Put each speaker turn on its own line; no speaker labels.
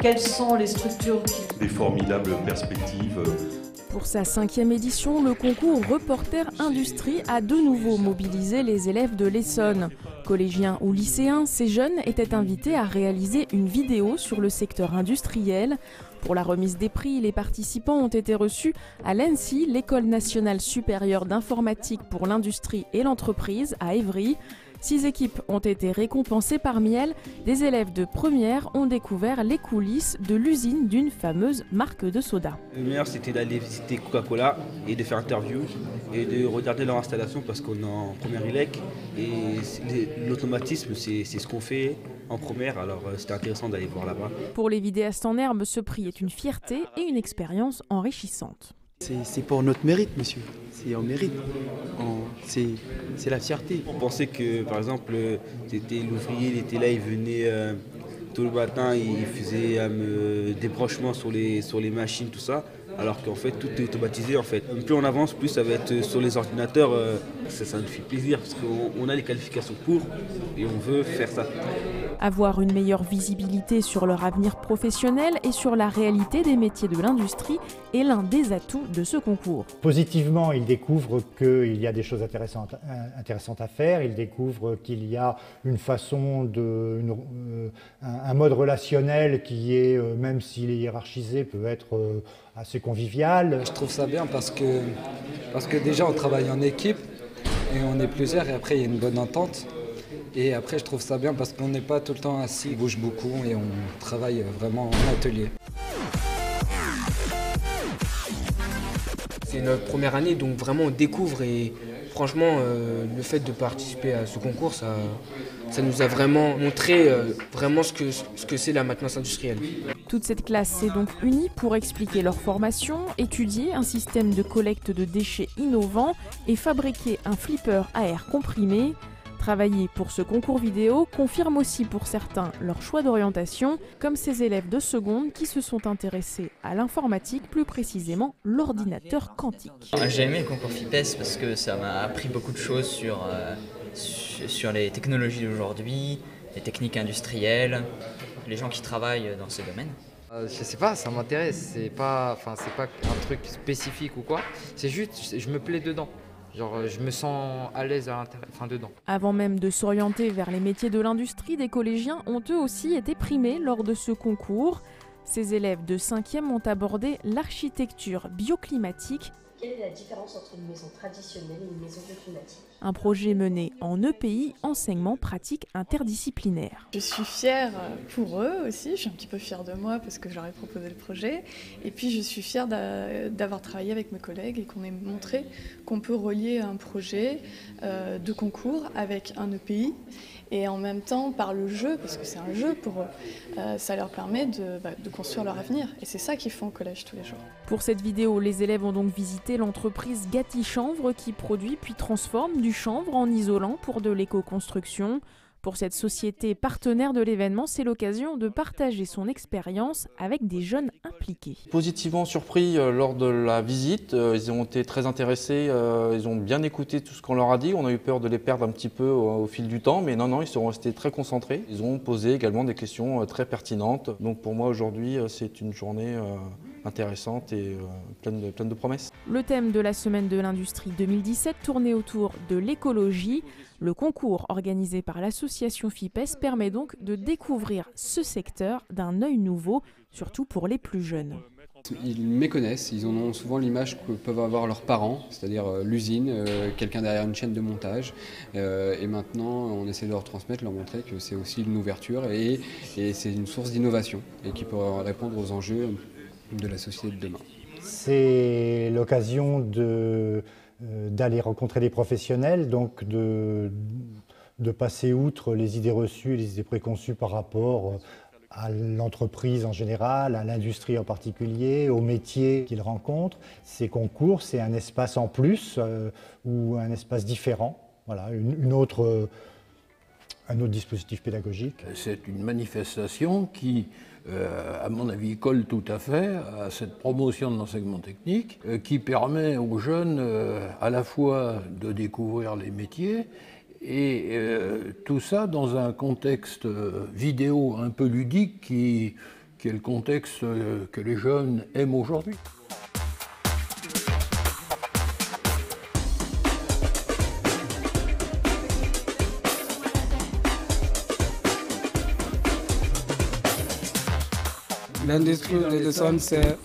Quelles sont les structures
Des formidables perspectives.
Pour sa 5e édition, le concours Reporter Industrie a de nouveau mobilisé les élèves de l'Essonne. Collégiens ou lycéens, ces jeunes étaient invités à réaliser une vidéo sur le secteur industriel. Pour la remise des prix, les participants ont été reçus à l'ENSI, l'École nationale supérieure d'informatique pour l'industrie et l'entreprise, à Évry. 6 équipes ont été récompensées. Parmi elles, des élèves de première ont découvert les coulisses de l'usine d'une fameuse marque de soda.
Le meilleur, c'était d'aller visiter Coca-Cola et de faire interview et de regarder leur installation parce qu'on est en première ILEC et l'automatisme, c'est ce qu'on fait en première, alors c'était intéressant d'aller voir là-bas.
Pour les vidéastes en herbe, ce prix est une fierté et une expérience enrichissante.
C'est pour notre mérite, monsieur. C'est en mérite. C'est la fierté.
On pensait que, par exemple, c'était l'ouvrier, il était là, il venait tout le matin, il faisait des branchements sur les machines, tout ça. Alors qu'en fait, tout est automatisé. En fait. Plus on avance, plus ça va être sur les ordinateurs. Ça nous fait plaisir parce qu'on a les qualifications pour et on veut faire ça.
Avoir une meilleure visibilité sur leur avenir professionnel et sur la réalité des métiers de l'industrie est l'un des atouts de ce concours.
Positivement, ils découvrent qu'il y a des choses intéressantes à faire, ils découvrent qu'il y a une façon, un mode relationnel qui est, même s'il est hiérarchisé, peut être assez convivial.
Je trouve ça bien parce que déjà on travaille en équipe et on est plusieurs et après il y a une bonne entente. Et après, je trouve ça bien parce qu'on n'est pas tout le temps assis, on bouge beaucoup et on travaille vraiment en atelier.
C'est notre première année, donc vraiment on découvre et franchement, le fait de participer à ce concours, ça nous a vraiment montré vraiment ce que c'est la maintenance industrielle.
Toute cette classe s'est donc unie pour expliquer leur formation, étudier un système de collecte de déchets innovant et fabriquer un flipper à air comprimé. Travailler pour ce concours vidéo confirme aussi pour certains leur choix d'orientation, comme ces élèves de seconde qui se sont intéressés à l'informatique, plus précisément l'ordinateur quantique.
J'ai aimé le concours FIPES parce que ça m'a appris beaucoup de choses sur les technologies d'aujourd'hui, les techniques industrielles, les gens qui travaillent dans ces domaines.
Je sais pas, ça m'intéresse, c'est pas un truc spécifique ou quoi, c'est juste, je me plais dedans. Genre, je me sens à l'aise dedans.
Avant même de s'orienter vers les métiers de l'industrie, des collégiens ont eux aussi été primés lors de ce concours. Ces élèves de 5e ont abordé l'architecture bioclimatique.
Quelle est la différence entre une maison traditionnelle et une maison bioclimatique ?
Un projet mené en EPI, enseignement pratique interdisciplinaire.
Je suis fière pour eux aussi, je suis un petit peu fière de moi parce que j'aurais proposé le projet. Et puis je suis fière d'avoir travaillé avec mes collègues et qu'on ait montré qu'on peut relier un projet de concours avec un EPI. Et en même temps, par le jeu, parce que c'est un jeu pour eux, ça leur permet de construire leur avenir. Et c'est ça qu'ils font au collège tous les jours.
Pour cette vidéo, les élèves ont donc visité l'entreprise Gatti Chanvre qui produit puis transforme du chanvre en isolant pour de l'éco-construction. Pour cette société partenaire de l'événement, c'est l'occasion de partager son expérience avec des jeunes impliqués.
Positivement surpris lors de la visite, ils ont été très intéressés, ils ont bien écouté tout ce qu'on leur a dit. On a eu peur de les perdre un petit peu au fil du temps, mais non, ils sont restés très concentrés. Ils ont posé également des questions très pertinentes. Donc pour moi aujourd'hui, c'est une journée intéressante et pleine de promesses.
Le thème de la Semaine de l'Industrie 2017 tournait autour de l'écologie. Le concours organisé par l'association FIPES permet donc de découvrir ce secteur d'un œil nouveau, surtout pour les plus jeunes.
Ils méconnaissent, ils en ont souvent l'image que peuvent avoir leurs parents, c'est-à-dire l'usine, quelqu'un derrière une chaîne de montage. Et maintenant, on essaie de leur transmettre, leur montrer que c'est aussi une ouverture et c'est une source d'innovation et qui peut répondre aux enjeux de la société de demain.
C'est l'occasion d'aller rencontrer des professionnels, donc de passer outre les idées reçues, les idées préconçues par rapport à l'entreprise en général, à l'industrie en particulier, aux métiers qu'ils rencontrent. Ces concours, c'est un espace en plus ou un espace différent, voilà, un autre dispositif pédagogique.
C'est une manifestation qui, à mon avis, colle tout à fait à cette promotion de l'enseignement technique qui permet aux jeunes à la fois de découvrir les métiers et tout ça dans un contexte vidéo un peu ludique qui qui est le contexte que les jeunes aiment aujourd'hui.
L'industrie de l'Essonne, c'est